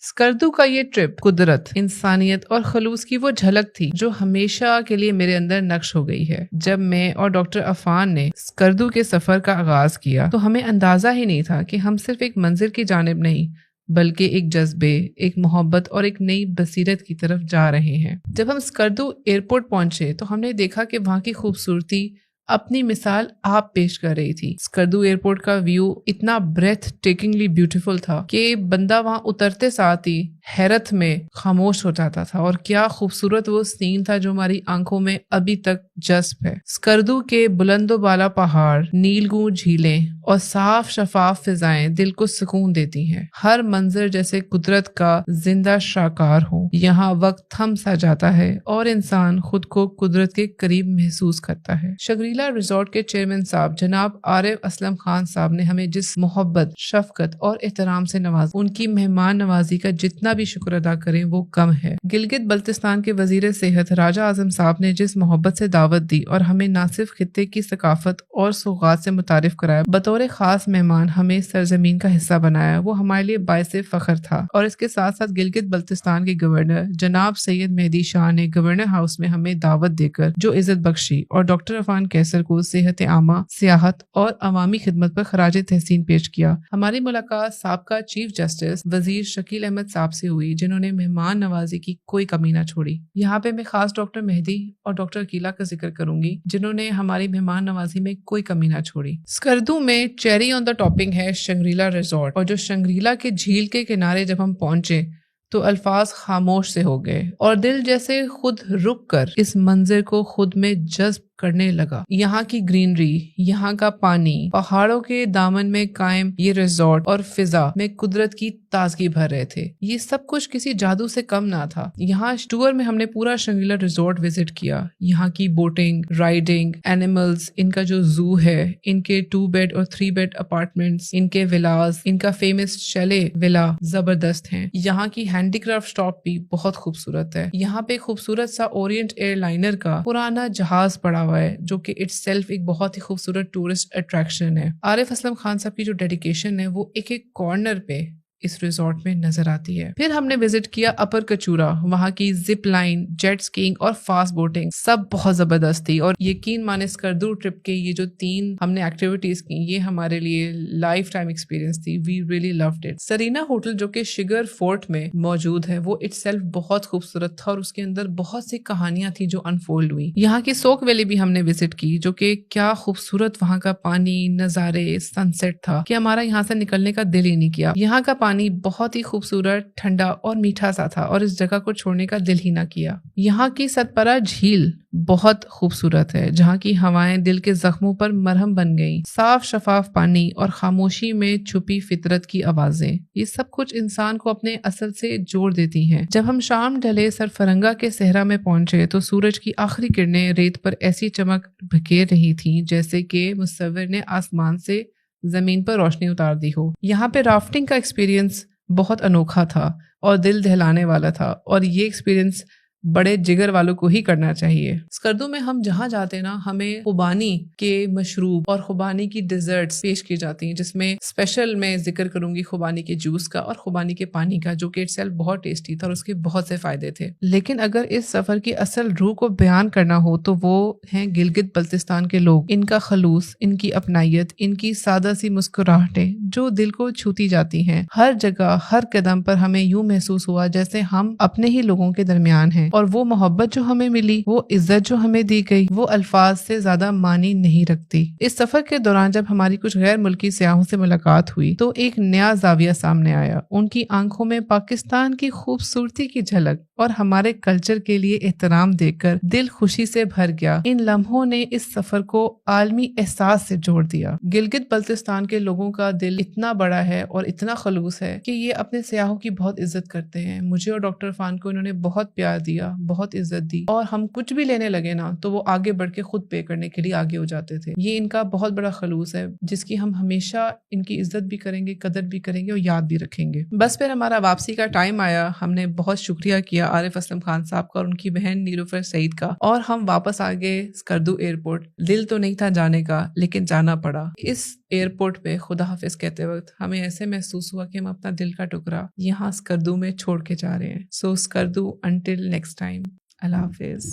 اسکردو کا یہ ٹرپ قدرت، انسانیت اور خلوص کی وہ جھلک تھی جو ہمیشہ کے لیے میرے اندر نقش ہو گئی ہے۔ جب میں اور ڈاکٹر عفان نے اسکردو کے سفر کا آغاز کیا تو ہمیں اندازہ ہی نہیں تھا کہ ہم صرف ایک منزل کی جانب نہیں بلکہ ایک جذبے، ایک محبت اور ایک نئی بصیرت کی طرف جا رہے ہیں۔ جب ہم اسکردو ایئرپورٹ پہنچے تو ہم نے دیکھا کہ وہاں کی خوبصورتی اپنی مثال آپ پیش کر رہی تھی۔ اسکردو ایئرپورٹ کا ویو اتنا بریتھ ٹیکنگلی بیوٹیفل تھا کہ بندہ وہاں اترتے ساتھ ہی حیرت میں خاموش ہو جاتا تھا، اور کیا خوبصورت وہ سین تھا جو ہماری آنکھوں میں ابھی تک جذب ہے۔ اسکردو کے بلند و بالا پہاڑ، نیلگوں جھیلیں اور صاف شفاف فضائیں دل کو سکون دیتی ہیں۔ ہر منظر جیسے قدرت کا زندہ شاہکار ہو۔ یہاں وقت تھم سا جاتا ہے اور انسان خود کو قدرت کے قریب محسوس کرتا ہے۔ شنگری-لا ریزورٹ کے چیئرمین صاحب جناب عارف اسلم خان صاحب نے ہمیں جس محبت، شفقت اور احترام سے نوازا، ان کی مہمان نوازی کا جتنا بھی شکر ادا کریں وہ کم ہے۔ گلگت بلتستان کے وزیر صحت راجہ اعظم صاحب نے جس محبت سے دعوت دی اور ہمیں نہ صرف خطے کی ثقافت اور سوغات سے متعارف کرایا، بطور خاص مہمان ہمیں سرزمین کا حصہ بنایا، وہ ہمارے لیے باعث فخر تھا۔ اور اس کے ساتھ ساتھ گلگت بلتستان کے گورنر جناب سید مہدی شاہ نے گورنر ہاؤس میں ہمیں دعوت دے کر جو عزت بخشی، اور ڈاکٹر عفان کیسر کو صحت عامہ، سیاحت اور عوامی خدمت پر خراج تحسین پیش کیا۔ ہماری ملاقات سابقہ چیف جسٹس وزیر شکیل احمد صاحب سے ہوئی، جنہوں نے مہمان نوازی کی کوئی کمی نہ چھوڑی۔ یہاں پہ میں خاص ڈاکٹر مہدی اور ڈاکٹر عقیلہ کا ذکر کروں گی، جنہوں نے ہماری مہمان نوازی میں کوئی کمی نہ چھوڑی۔ اسکردو میں چیری آن دا ٹاپنگ ہے شنگری-لا ریزورٹ، اور جو شنگری-لا کے جھیل کے کنارے جب ہم پہنچے تو الفاظ خاموش سے ہو گئے، اور دل جیسے خود رک کر اس منظر کو خود میں جذب کرنے لگا۔ یہاں کی گرینری، یہاں کا پانی، پہاڑوں کے دامن میں قائم یہ ریزورٹ اور فضا میں قدرت کی تازگی بھر رہے تھے۔ یہ سب کچھ کسی جادو سے کم نہ تھا۔ یہاں ٹور میں ہم نے پورا شنگری-لا ریزورٹ وزٹ کیا۔ یہاں کی بوٹنگ، رائڈنگ، اینیملز، ان کا جو زو ہے، ان کے 2 بیڈ اور 3 بیڈ اپارٹمنٹس، ان کے ولاز، ان کا فیمس شیلے ولا زبردست ہیں۔ یہاں کی ہینڈی کرافٹ شاپ بھی بہت خوبصورت ہے۔ یہاں پہ خوبصورت سا اورینٹ ایئر لائنر کا پرانا جہاز پڑا ہوا ہے، جو کہ اٹ سیلف ایک بہت ہی خوبصورت ٹورسٹ اٹریکشن ہے۔ عارف اسلم خان صاحب کی جو ڈیڈیکیشن ہے وہ ایک ایک کارنر پہ اس ریزورٹ میں نظر آتی ہے۔ پھر ہم نے وزٹ کیا اپر کچورا، وہاں کی زپ لائن، جیٹ سکینگ اور فاسٹ بوٹنگ سب بہت زبردست تھی، اور یقین مانے اسکردو ٹرپ کے یہ جو 3 ہم نے ایکٹیویٹیز کی، یہ ہمارے لیے لائف ٹائم ایکسپیرینس تھی۔ We really loved it. Serena hotel جو کہ شگر فورٹ میں موجود ہے، وہ اٹ سیلف بہت خوبصورت تھا، اور اس کے اندر بہت سی کہانیاں تھیں جو انفولڈ ہوئی۔ یہاں کی سوک ویلی بھی ہم نے وزٹ کی، جو کہ کیا خوبصورت وہاں کا پانی، نظارے، سن سیٹ تھا کہ ہمارا یہاں سے نکلنے کا دل ہی نہیں کیا۔ یہاں کا پانی بہت ہی خوبصورت، ٹھنڈا اور میٹھا سا تھا، اور اس جگہ کو چھوڑنے کا دل ہی نہ کیا۔ یہاں کی ستپرا جھیل بہت خوبصورت ہے، جہاں کی ہوائیں دل کے زخموں پر مرہم بن گئیں۔ صاف شفاف پانی اور خاموشی میں چھپی فطرت کی آوازیں، یہ سب کچھ انسان کو اپنے اصل سے جوڑ دیتی ہیں۔ جب ہم شام ڈھلے سرفرنگا کے صحرا میں پہنچے تو سورج کی آخری کرنیں ریت پر ایسی چمک بکھیر رہی تھیں جیسے کہ مصور نے آسمان سے زمین پر روشنی اتار دی ہو۔ یہاں پہ رافٹنگ کا ایکسپیرینس بہت انوکھا تھا اور دل دہلانے والا تھا، اور یہ ایکسپیرینس بڑے جگر والوں کو ہی کرنا چاہیے۔ اسکردو میں ہم جہاں جاتے نا، ہمیں خوبانی کے مشروب اور خوبانی کی ڈیزرٹس پیش کی جاتی ہیں، جس میں اسپیشل میں ذکر کروں گی خوبانی کے جوس کا اور خوبانی کے پانی کا، جو کہ اٹ سیلف بہت ٹیسٹی تھا اور اس کے بہت سے فائدے تھے۔ لیکن اگر اس سفر کی اصل روح کو بیان کرنا ہو تو وہ ہیں گلگت بلتستان کے لوگ، ان کا خلوص، ان کی اپنائیت، ان کی سادہ سی مسکراہٹیں جو دل کو چھوتی جاتی ہیں۔ ہر جگہ، ہر قدم پر ہمیں یوں محسوس ہوا جیسے ہم اپنے ہی لوگوں کے درمیان ہیں، اور وہ محبت جو ہمیں ملی، وہ عزت جو ہمیں دی گئی، وہ الفاظ سے زیادہ معنی نہیں رکھتی۔ اس سفر کے دوران جب ہماری کچھ غیر ملکی سیاحوں سے ملاقات ہوئی تو ایک نیا زاویہ سامنے آیا۔ ان کی آنکھوں میں پاکستان کی خوبصورتی کی جھلک اور ہمارے کلچر کے لیے احترام دیکھ کر دل خوشی سے بھر گیا۔ ان لمحوں نے اس سفر کو عالمی احساس سے جوڑ دیا۔ گلگت بلتستان کے لوگوں کا دل اتنا بڑا ہے اور اتنا خلوص ہے کہ یہ اپنے سیاحوں کی بہت عزت کرتے ہیں۔ مجھے اور ڈاکٹر عفان کو انہوں نے بہت پیار دیا دیا, بہت عزت دی, اور ہم کچھ بھی لینے لگے نا تو وہ آگے بڑھ کے خود پے کرنے کے لیے آگے ہو جاتے تھے. یہ ان کا بہت بڑا خلوص ہے جس کی ہم ہمیشہ ان کی عزت بھی کریں گے, قدر بھی کریں گے اور یاد بھی رکھیں گے. بس پھر ہمارا واپسی کا ٹائم آیا. ہم نے بہت شکریہ کیا عارف اسلم خان صاحب کا اور ان کی بہن نیلوفر سعید کا, اور ہم واپس آ گئے اسکردو ایئرپورٹ. دل تو نہیں تھا جانے کا لیکن جانا پڑا. اس ایئرپورٹ پہ خدا حافظ کہتے وقت ہمیں ایسے محسوس ہوا کہ ہم اپنا دل کا ٹکڑا یہاں اسکردو میں چھوڑ کے جا رہے ہیں. سو اسکردو انٹل نیکسٹ ٹائم. اللہ حافظ.